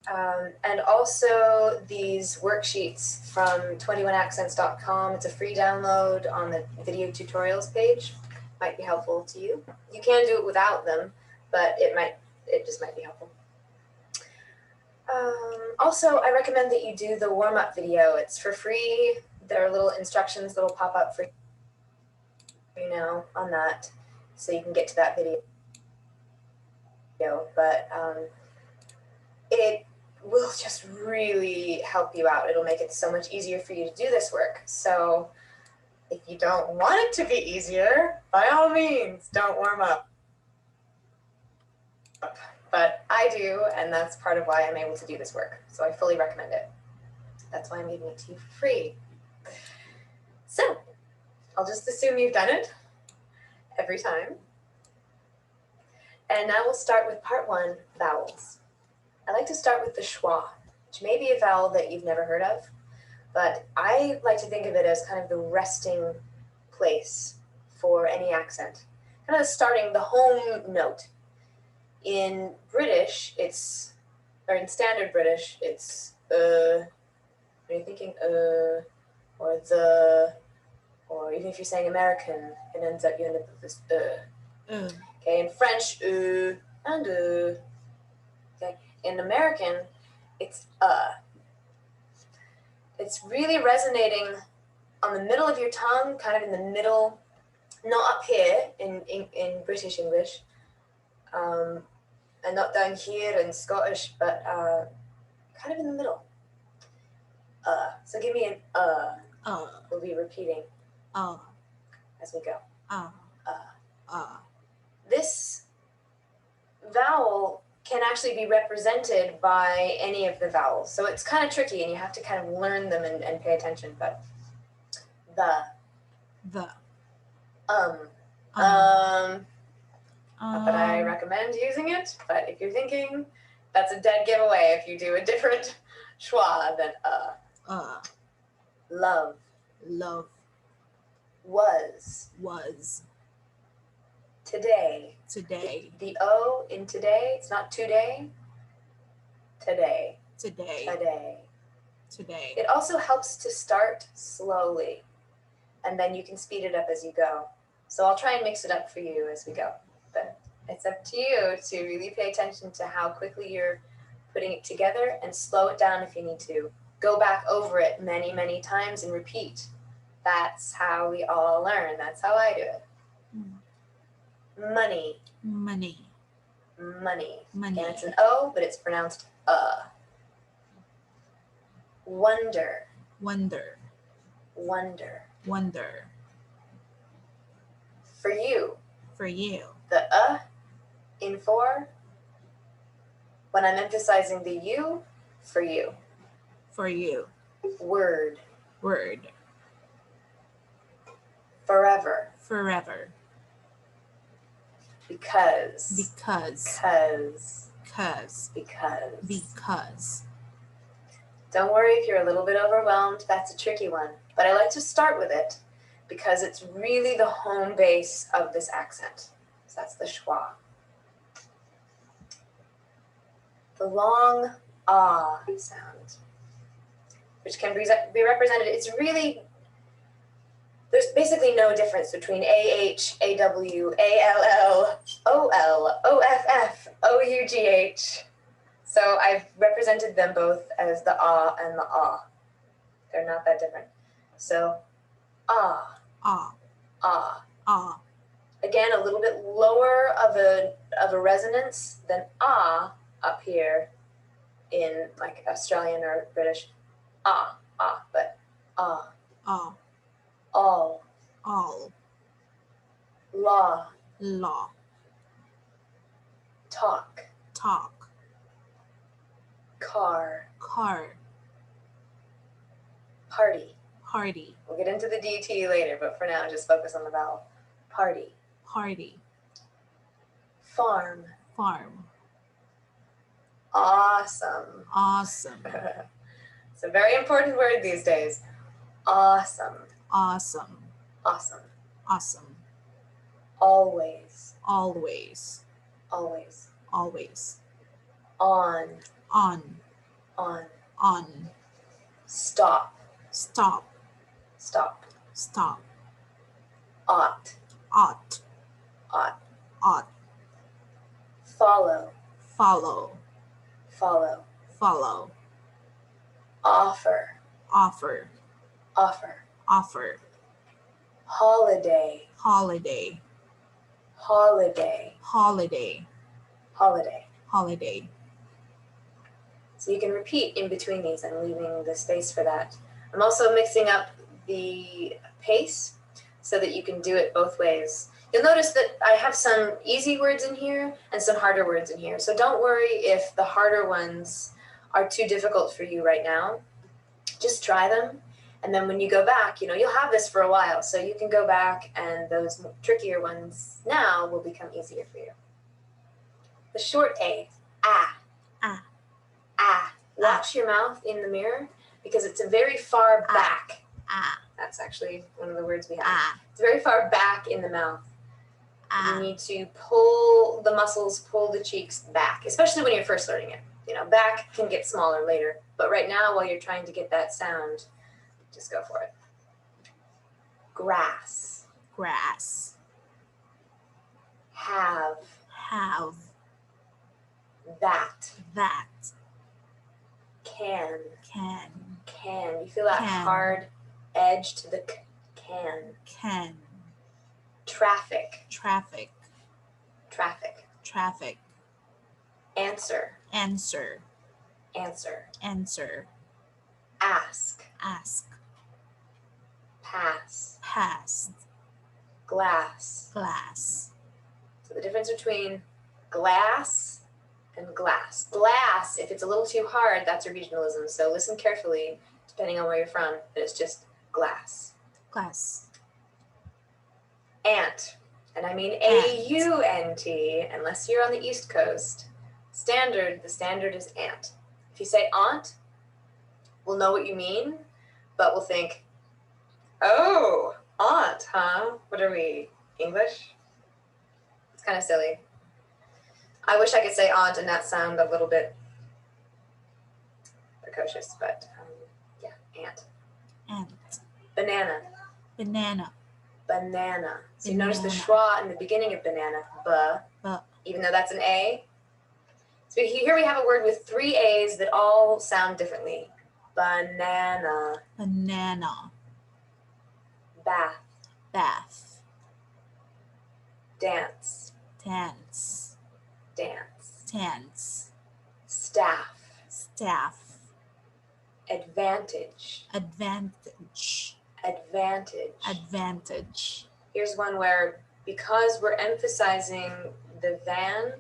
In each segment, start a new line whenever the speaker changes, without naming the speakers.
And also these worksheets from 21accents.com. It's a free download on the video tutorials page. Might be helpful to you. You can do it without them, but it just might be helpful. Also, I recommend that you do the warm-up video. It's for free. There are little instructions that will pop up for you now on that, so you can get to that video. But it will just really help you out. It'll make it so much easier for you to do this work. So if you don't want it to be easier, by all means, don't warm up. But I do, and that's part of why I'm able to do this work. So I fully recommend it. That's why I'm giving it to you for free. So I'll just assume you've done it every time. And now we'll start with part 1, vowels. I like to start with the schwa, which may be a vowel that you've never heard of, but I like to think of it as kind of the resting place for any accent. Kind of starting the home note. In British, or in standard British, it's when you're thinking or the, or even if you're saying American, you end up with this Okay, in French, and Okay, in American, it's It's really resonating on the middle of your tongue, kind of in the middle, not up here in British English, and not down here in Scottish, but kind of in the middle. So give me an We'll be repeating as we go. This vowel can actually be represented by any of the vowels. So it's kind of tricky and you have to kind of learn them and pay attention, but not that I recommend using it, but if you're thinking, that's a dead giveaway if you do a different schwa than Love. Was. Today. The O in today, it's not today. Today. It also helps to start slowly, and then you can speed it up as you go. So I'll try and mix it up for you as we go. But it's up to you to really pay attention to how quickly you're putting it together and slow it down if you need to. Go back over it many, many times and repeat. That's how we all learn. That's how I do it. Money. And it's an O, but it's pronounced Wonder. For you. The in for, when I'm emphasizing the you, for you. Word. Forever. Because. Don't worry if you're a little bit overwhelmed. That's a tricky one. But I like to start with it because it's really the home base of this accent. So that's the schwa. The long ah sound, which can be represented, there's basically no difference between AH, AW, ALL, OL, OFF, OUGH. So I've represented them both as the ah and the ah. They're not that different. So ah. Again, a little bit lower of a resonance than ah up here in like Australian or British. But ah. All. Law. Talk. Car. Party. We'll get into the DT later, but for now, just focus on the vowel. Party. Farm. Awesome. It's a very important word these days. Awesome. Always. On. On.
On.
Stop.
Stop.
Stop.
Stop.
Ought.
Ought.
Ought.
Ought.
Follow.
Follow.
Follow.
Follow.
Offer.
Offer.
Offer.
Offer.
Holiday.
Holiday.
Holiday.
Holiday.
Holiday.
Holiday.
So you can repeat in between these. I'm leaving the space for that. I'm also mixing up the pace so that you can do it both ways. You'll notice that I have some easy words in here and some harder words in here. So don't worry if the harder ones are too difficult for you right now. Just try them. And then when you go back, you'll have this for a while. So you can go back and those trickier ones now will become easier for you. The short A, ah.
Ah.
Ah. Watch your mouth in the mirror because it's a very far back.
Ah.
That's actually one of the words we have.
Ah.
It's very far back in the mouth.
Ah.
You need to pull the muscles, pull the cheeks back, especially when you're first learning it. Back can get smaller later, but right now while you're trying to get that sound, just go for it. Grass.
Grass.
Have.
Have.
That.
That.
Can.
Can.
Can. You feel that
Can.
hard edge to the can.
Can.
Traffic.
Traffic.
Traffic.
Traffic.
Answer.
Answer.
Answer.
Answer.
Ask.
Ask.
Pass.
Pass.
Glass.
Glass.
So the difference between glass and glass. Glass, if it's a little too hard, that's a regionalism. So listen carefully, depending on where you're from, but it's just glass.
Glass.
Ant, and I mean
Ant.
A-U-N-T, unless you're on the East Coast. The standard is ant. If you say aunt, we'll know what you mean, but we'll think, oh, aunt, huh? What are we, English? It's kind of silly. I wish I could say aunt and not sound a little bit precocious, but yeah, ant.
Ant.
Banana.
Banana.
Banana. So you
Banana.
notice the schwa in the beginning of banana, even though that's an A. So here we have a word with 3 A's that all sound differently. Banana.
Banana.
Bath.
Bath.
Dance.
Dance.
Dance.
Dance.
Staff.
Staff.
Advantage.
Advantage.
Advantage.
Advantage.
Here's one where, because we're emphasizing the van,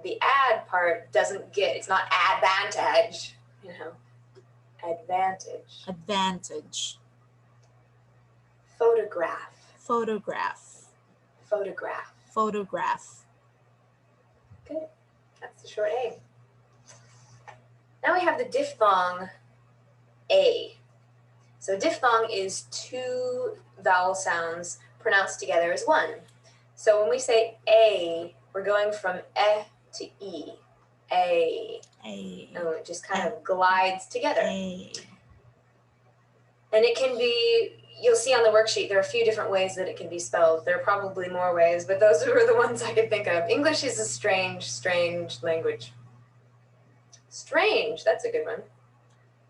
the ad part it's not advantage, advantage.
Advantage.
Photograph.
Photograph.
Photograph.
Photograph.
Good. That's the short A. Now we have the diphthong A. So diphthong is 2 vowel sounds pronounced together as one. So when we say A, we're going from E to E. A.
A.
And it just kind of glides together.
A.
And it can be, you'll see on the worksheet, there are a few different ways that it can be spelled. There are probably more ways, but those were the ones I could think of. English is a strange, strange language. Strange, that's a good one.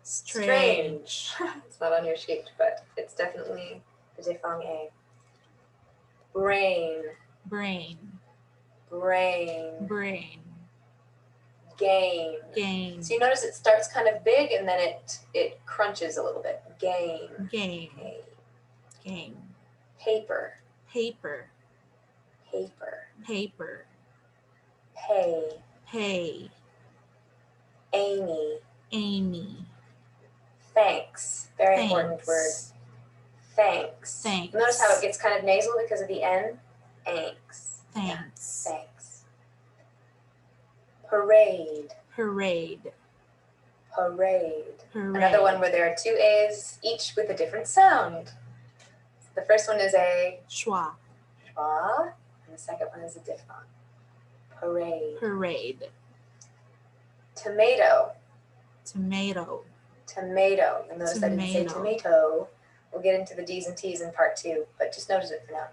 Strange.
It's not on your sheet, but it's definitely the diphthong A. Brain.
Brain.
Brain.
Brain.
Gain.
Gain.
So you notice it starts kind of big and then it crunches a little bit. Gain.
Gain.
Gain.
Gain.
Paper.
Paper.
Paper.
Paper.
Pay.
Pay.
Amy.
Amy.
Thanks. Very
Thanks.
important word. Thanks.
Thanks.
Notice how it gets kind of nasal because of the N? Thanks.
Thanks.
Yeah, thanks. Parade.
Parade.
Parade.
Parade.
Another one where there are 2 A's, each with a different sound. The first one is a
schwa.
schwa, and the second one is a diphthong. Parade.
Parade.
Tomato.
Tomato.
Tomato. You'll notice I didn't say
Tomato.
tomato. We'll get into the D's and T's in part 2, but just notice it for now.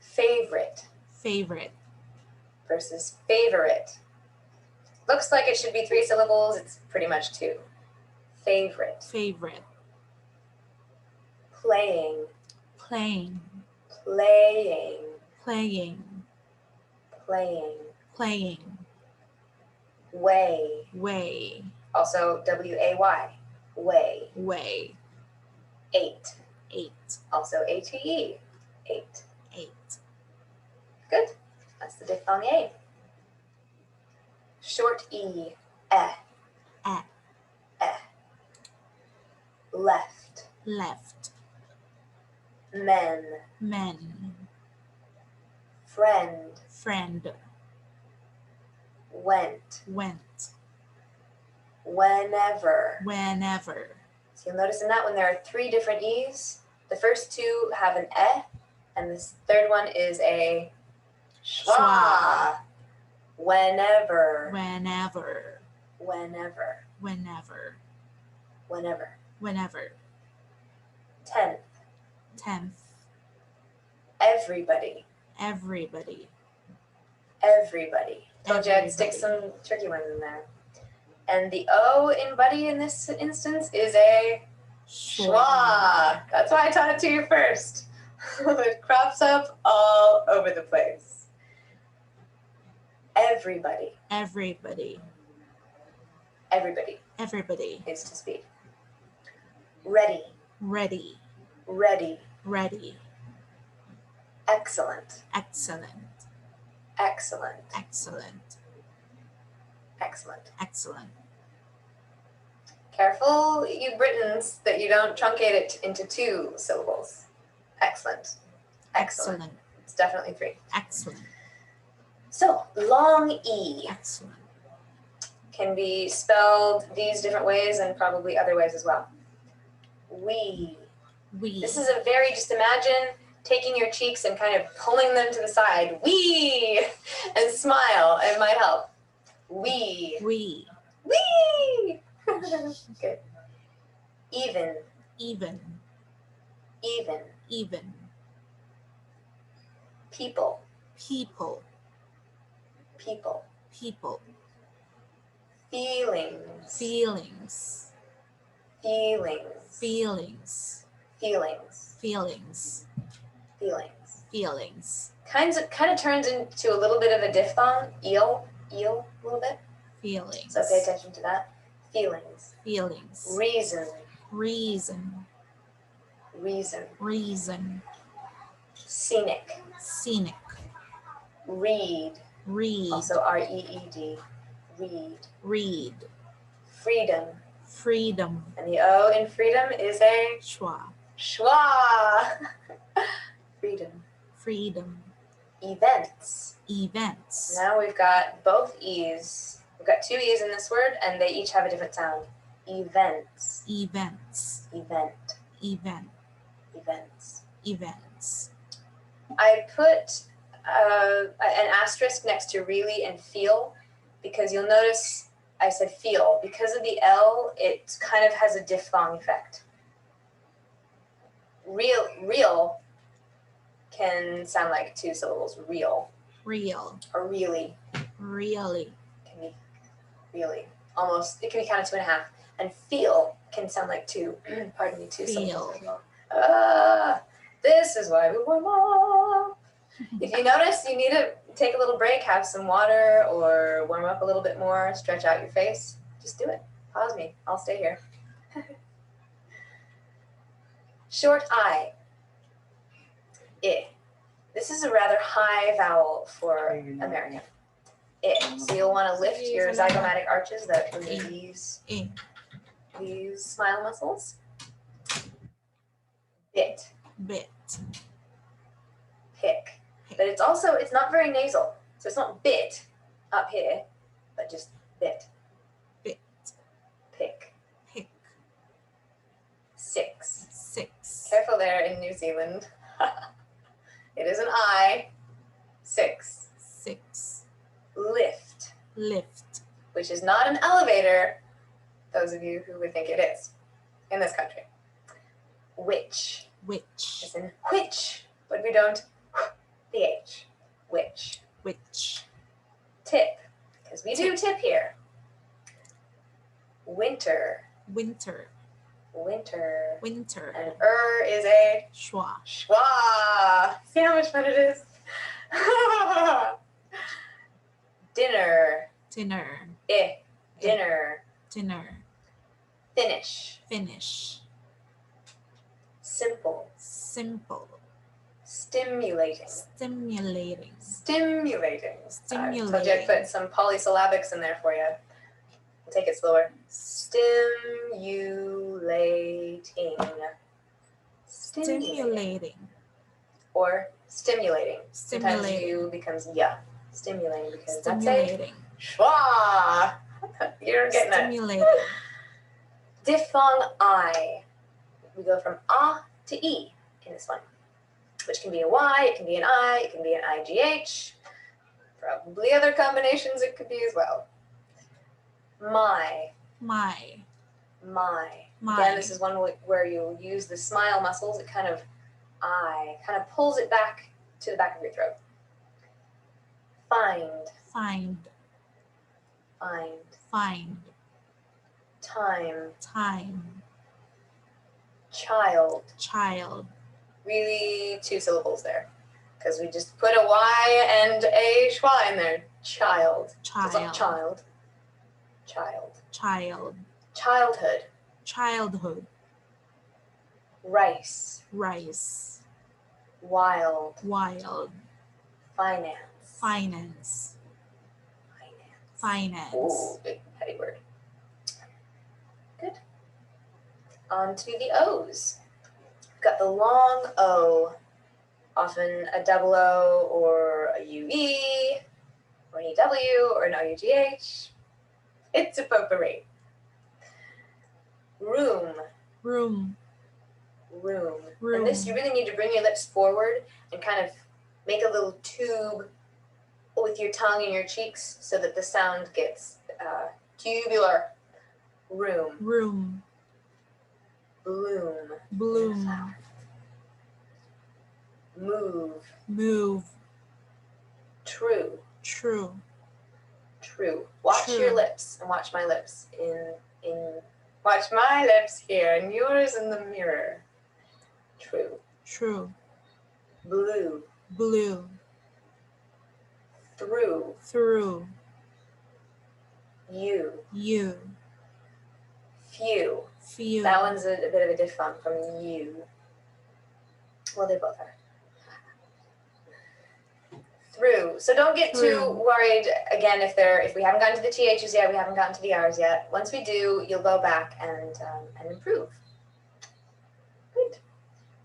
Favorite
Favorite.
versus favorite. Looks like it should be 3 syllables. It's pretty much 2. Favorite.
Favorite.
Playing.
Playing.
Playing.
Playing.
Playing.
Playing.
Way.
Way.
Also W-A-Y. Way.
Way.
8.
8.
Also A-T-E. 8.
8.
Good. That's the diphthong A. Short E. Eh.
Eh.
Eh. Left.
Left.
Men.
Men.
Friend.
Friend.
Went.
Went.
Whenever.
Whenever.
So you'll notice in that one there are 3 different E's. The first 2 have an eh, and this third one is a schwa.
Schwa.
Whenever.
Whenever.
Whenever.
Whenever.
Whenever.
Whenever.
10th.
10th.
Everybody.
Everybody.
Everybody. Told you I'd stick
Everybody.
some tricky ones in there. And the O in buddy in this instance is a schwa. That's why I taught it to you first. It crops up all over the place. Everybody.
Everybody.
Everybody
Everybody.
is to speak. Ready.
Ready.
Ready.
Ready.
Excellent.
Excellent.
Excellent.
Excellent.
Excellent.
Excellent.
Careful, you Britons, that you don't truncate it into 2 syllables. Excellent. Excellent.
Excellent.
It's definitely 3.
Excellent.
So, long E
Excellent.
can be spelled these different ways and probably other ways as well. We.
We.
This is a very, just imagine taking your cheeks and kind of pulling them to the side. We. And smile. It might help. We.
We.
We. Good. Even.
Even.
Even.
Even.
People.
People.
People.
People.
Feelings.
Feelings.
Feelings.
Feelings.
Feelings.
Feelings.
Feelings.
Feelings.
Kind of turns into a little bit of a diphthong. Eel, a little bit.
Feelings.
So pay attention to that. Feelings.
Feelings.
Reason.
Reason.
Reason.
Reason.
Scenic.
Scenic.
Read.
Read.
Also R-E-E-D. Read.
Read.
Freedom.
Freedom.
And the O in freedom is a
Schwa.
schwa. Freedom.
Freedom.
Events.
Events.
Now we've got both E's. We've got 2 E's in this word, and they each have a different sound. Events.
Events.
Event.
Event.
Events.
Events.
I put an asterisk next to really and feel because you'll notice I said feel. Because of the L, it kind of has a diphthong effect. Real can sound like 2 syllables. Real.
Real.
Or really.
Really.
Can be really. Almost. It can be kind of 2.5. And feel can sound like 2. Pardon me, 2 syllables as well. This is why we warm up. If you notice you need to take a little break, have some water, or warm up a little bit more, stretch out your face, just do it. Pause me. I'll stay here. Short I. I. This is a rather high vowel for American. I. So you'll want to lift your zygomatic arches that are these smile muscles. Bit.
Bit.
Pick. But it's not very nasal. So it's not bit up here, but just bit.
Bit.
Pick.
Pick.
6.
6.
Careful there in New Zealand. It is an I. 6.
6.
Lift.
Lift.
which is not an elevator, those of you who would think it is in this country. Which,
which,
as in which, but we don't the H. Which.
which,
Tip, because we do tip here. Winter,
winter,
winter.
winter,
And is a
schwa,
schwa. See how much fun it is? Dinner,
dinner,
dinner.
dinner,
Finish,
finish,
simple.
simple,
Stimulating,
stimulating,
stimulating. I told you I'd
stimulating,
put some polysyllabics in there for you. I'll take it slower. Stimulating.
stimulating,
Or stimulating. Sometimes
stimulating,
U becomes ya. Stimulating because that's a
stimulating,
schwa. You're getting it.
stimulating,
Diphthong I. We go from ah to e in this one, which can be a y, it can be an I, it can be an IGH. Probably other combinations it could be as well. My.
my,
My.
my,
Again, this is one where you use the smile muscles. It kind of pulls it back to the back of your throat. Find.
find,
Find.
find,
Time.
time,
Child.
child,
Really 2 syllables there, because we just put a Y and a schwa in there. Child. It's like
child,
child. Child.
child,
Childhood.
childhood,
Rice.
rice,
Wild.
wild,
Finance.
finance,
Finance.
finance,
Ooh, big heady word. Good. On to the O's. We've got the long O, often a double O or a UE or an EW or an OUGH. It's a potpourri. Room.
room,
Room.
room,
And this, you really need to bring your lips forward and kind of make a little tube with your tongue in your cheeks so that the sound gets tubular. Room.
room,
Bloom.
bloom,
Flower. Move.
move,
True.
true,
True. Watch
True.
your lips and watch my lips watch my lips here and yours in the mirror. True.
true,
Blue.
blue,
Through.
through,
You.
you,
Few.
few,
That one's a bit of a diphthong from you. Well, they both are. Through. So don't get too
Through.
worried again if we haven't gotten to the THs yet, we haven't gotten to the Rs yet. Once we do, you'll go back and improve. Good.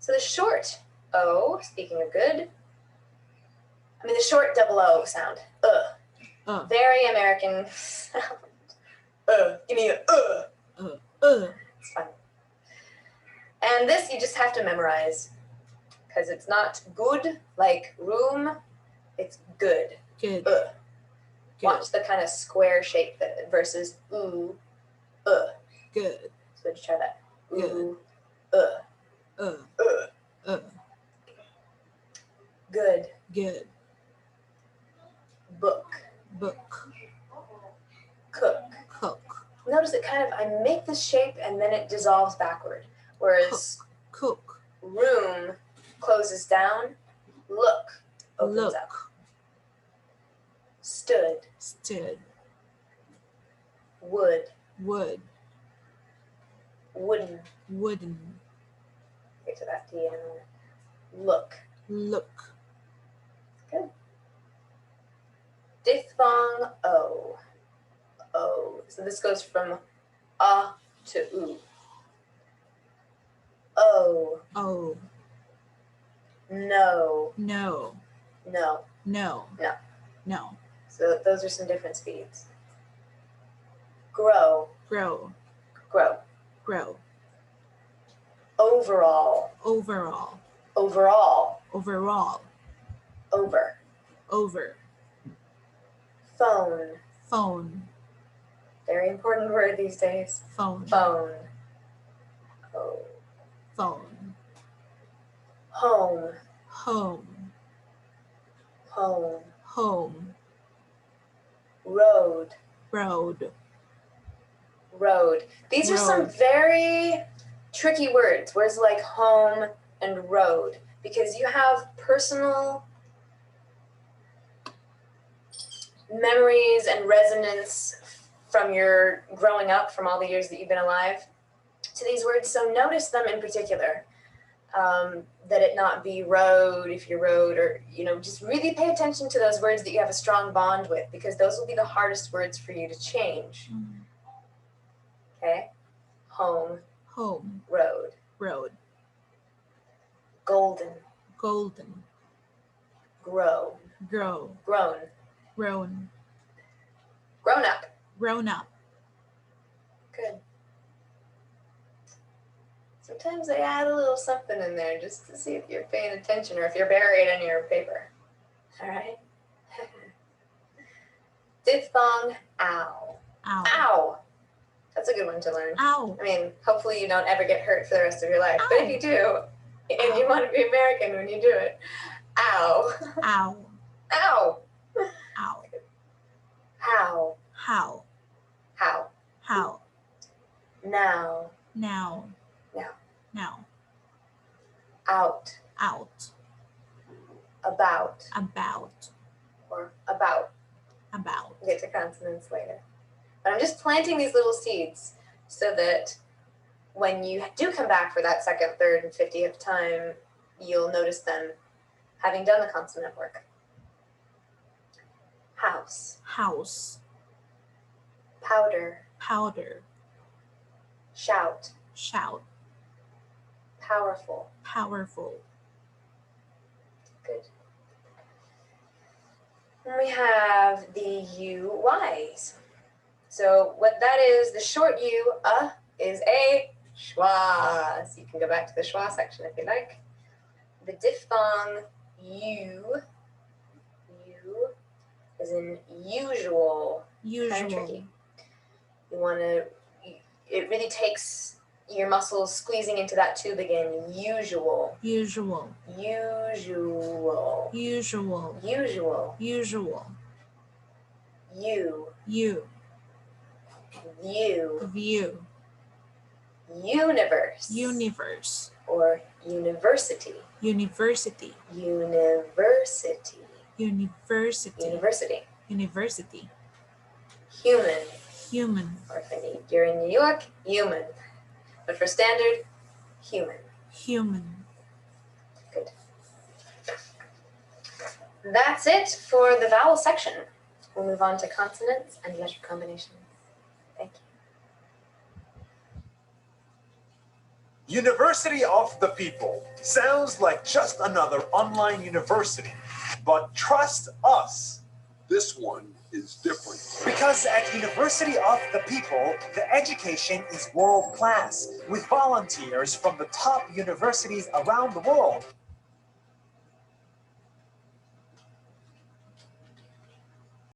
So the short O, speaking of good, the short double O sound. Very American sound. Give me a It's fun. And this you just have to memorize because it's not good like room, it's good.
good,
Good.
good,
Watch the kind of square shape versus ooh,
good,
So just try that. Ooh,
uh,
Good.
good,
Book.
book,
Cook.
cook,
Notice it kind of, I make this shape and then it dissolves backward. Whereas
cook,
room closes down, look opens
look,
up. Stood.
stood,
Wood.
wood,
Wooden.
wooden,
Get to that D in a minute. Look.
look,
Good. Diphthong O. O. So this goes from to oo. O.
oh,
No.
no,
No.
no,
No.
no,
So those are some different speeds. Grow.
grow,
Grow.
grow,
Overall.
overall,
Overall.
overall,
Over.
over,
Phone.
phone,
Very important word these days.
Phone.
Phone. Oh.
Phone.
Home.
Home.
Home.
Home.
Road.
Road.
Road. These are some
Road.
very tricky words like home and road, because you have personal memories and resonance from your growing up, from all the years that you've been alive, to these words. So notice them in particular. That it not be road if you're road, or, just really pay attention to those words that you have a strong bond with, because those will be the hardest words for you to change. Okay? Home.
Home.
Road.
Road.
Golden.
Golden.
Grow.
Grow.
Grown.
Grown.
Grown up.
Grown up.
Good. Sometimes I add a little something in there just to see if you're paying attention or if you're buried in your paper. All right? Diphthong, ow.
Ow.
Ow. That's a good one to learn.
Ow.
I mean, hopefully you don't ever get hurt for the rest of your life.
Ow.
But if you do, and you want to be American when you do it, ow.
Ow.
Ow.
Ow.
How.
How.
How.
How.
Now.
Now.
Now.
Now.
Out.
Out.
About.
About.
Or about.
About.
We'll get to consonants later. But I'm just planting these little seeds so that when you do come back for that second, third, and 50th time, you'll notice them having done the consonant work. House.
House.
Powder.
Powder.
Shout.
Shout.
Powerful.
Powerful.
Good. And we have the UYs. So what that is, the short U, is a schwa. So you can go back to the schwa section if you like. The diphthong U is in usual. Kind of
Usual.
tricky. You want to, it really takes your muscles squeezing into that tube again. Usual.
Usual.
Usual.
Usual.
Usual.
Usual.
You.
You.
View.
View.
Universe.
Universe.
Or university.
University.
University.
University.
University.
University.
Human.
Human.
Or if you're in New York, human. But for standard, human.
Human.
Good. That's it for the vowel section. We'll move on to consonants and letter combinations. Thank you.
University of the People sounds like just another online university, but trust us.
This one is different.
Because at University of the People, the education is world class, with volunteers from the top universities around the world